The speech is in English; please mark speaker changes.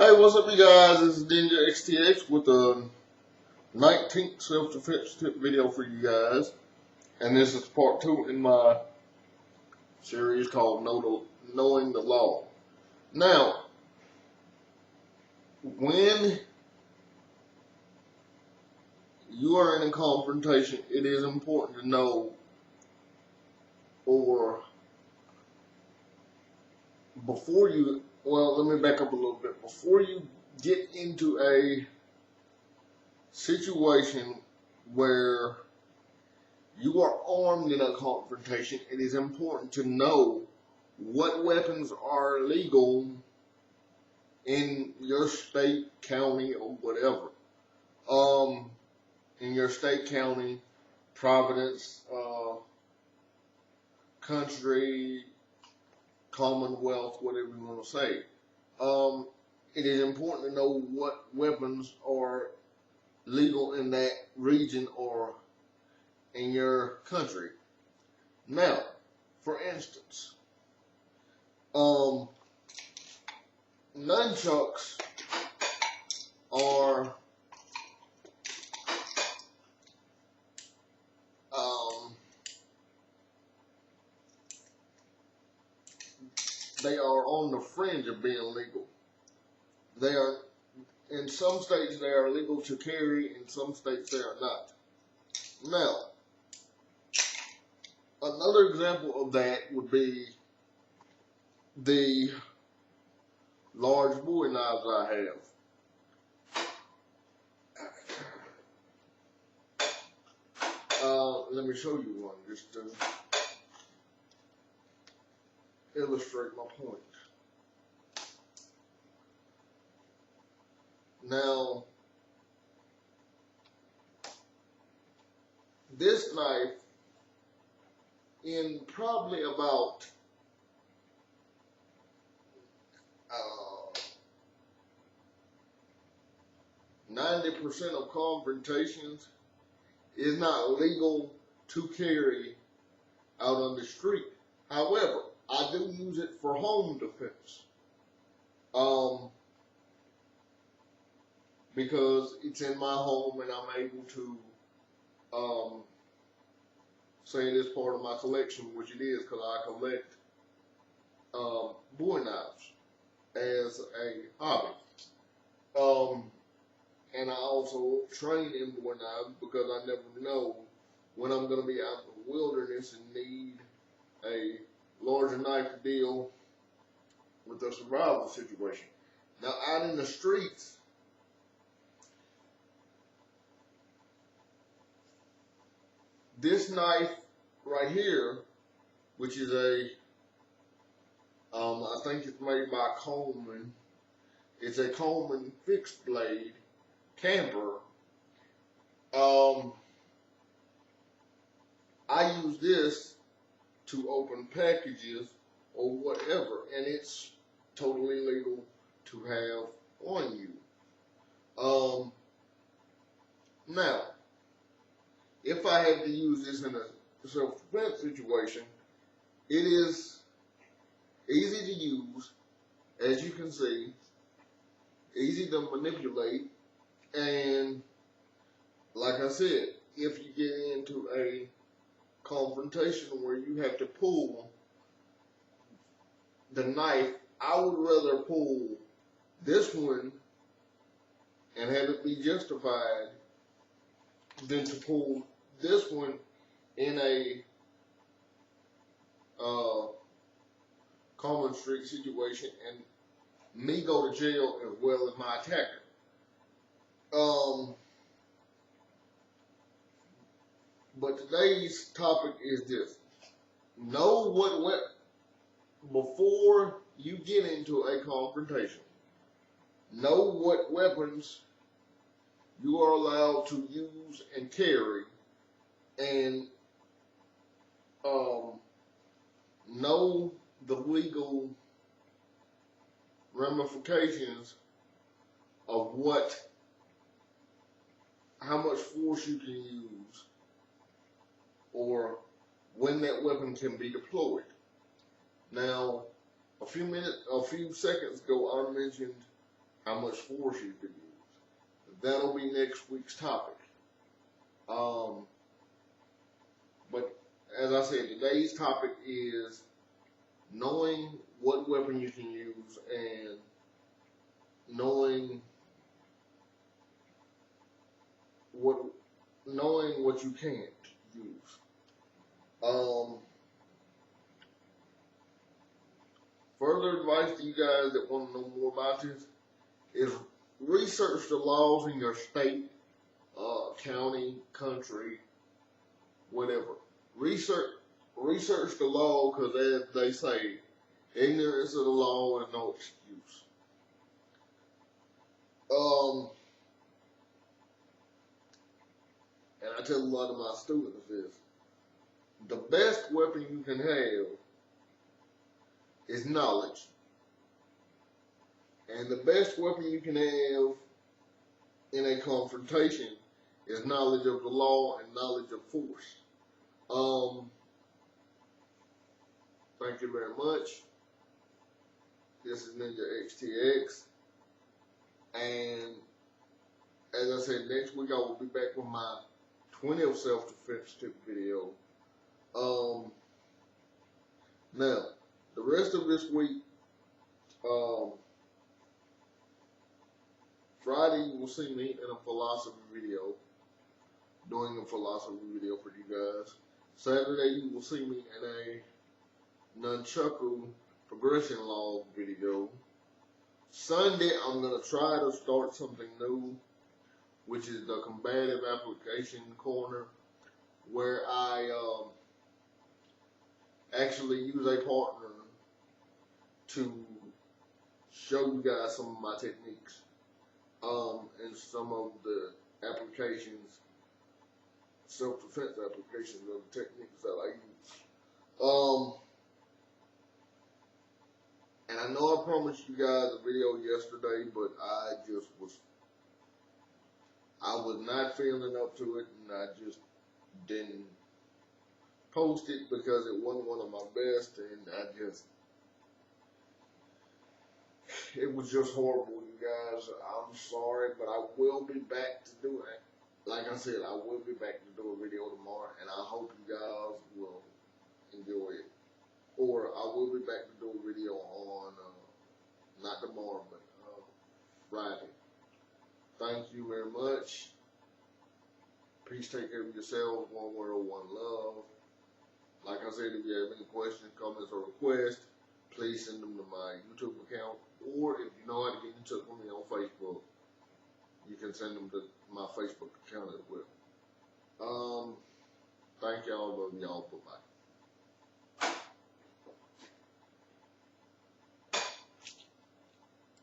Speaker 1: Hey, what's up, you guys? This is Ninja XTX with the 19th self-defense tip video for you guys. And this is part 2 in my series called Knowing the Law. Now, when you are in a confrontation, it is important to know, or before you, well, let me back up a little bit. Before you get into a situation where you are armed in a confrontation, it is important to know what weapons are legal in your state, county, or whatever. In your state, county, province, country, commonwealth, whatever you want to say. It is important to know what weapons are legal in that region or in your country. Now, for instance, nunchucks are they are on the fringe of being legal. They are, in some states they are legal to carry, in some states they are not. Now, another example of that would be the large bowie knives I have. Let me show you one just to illustrate my point. Now, this knife, in probably about 90% of confrontations, is not legal to carry out on the street. However, I do use it for home defense. Because it's in my home and I'm able to say it is part of my collection, which it is, because I collect bowie knives as a hobby. And I also train in bowie knives because I never know when I'm going to be out in the wilderness and need a larger knife to deal with a survival situation. Now, out in the streets, this knife right here, which is I think it's made by Coleman. It's a Coleman fixed blade camper. I use this to open packages or whatever, and it's totally legal to have on you. Now, if I had to use this in a self-defense situation, it is easy to use, as you can see, easy to manipulate, and like I said, if you get into a confrontation where you have to pull the knife, I would rather pull this one and have it be justified than to pull this one in a common street situation and me go to jail as well as my attacker. But today's topic is this: know before you get into a confrontation, know what weapons you are allowed to use and carry, and know the legal ramifications of how much force you can use, or when that weapon can be deployed. Now, a few seconds ago, I mentioned how much force you can use. That'll be next week's topic. But as I said, today's topic is knowing what weapon you can use and knowing what you can't use. Further advice to you guys that want to know more about this is research the laws in your state, county, country, whatever. Research the law, because as they say, ignorance of the law is no excuse. And I tell a lot of my students this: the best weapon you can have is knowledge, and the best weapon you can have in a confrontation is knowledge of the law and knowledge of force. Thank you very much. This is Ninja XTX, and as I said, next week I will be back with my 20th self-defense tip video. Now, the rest of this week, Friday you will see me in a philosophy video, doing a philosophy video for you guys. Saturday you will see me in a nunchaku progression log video. Sunday I'm going to try to start something new, which is the combative application corner, where I actually use a partner to show you guys some of my techniques and some of the applications, self-defense applications of the techniques that I use. And I know I promised you guys a video yesterday, but I was not feeling up to it, and I just didn't post it because it wasn't one of my best, and it was just horrible, you guys. I'm sorry, but I will be back to do it. Like I said, I will be back to do a video tomorrow, and I hope you guys will enjoy it. Or I will be back to do a video on, not tomorrow, but Friday. Thank you very much. Please take care of yourselves. One world, one love. Like I said, if you have any questions, comments, or requests, please send them to my YouTube account. Or if you know how to get in touch with me on Facebook, you can send them to my Facebook account as well. Thank y'all. Love y'all. Bye-bye.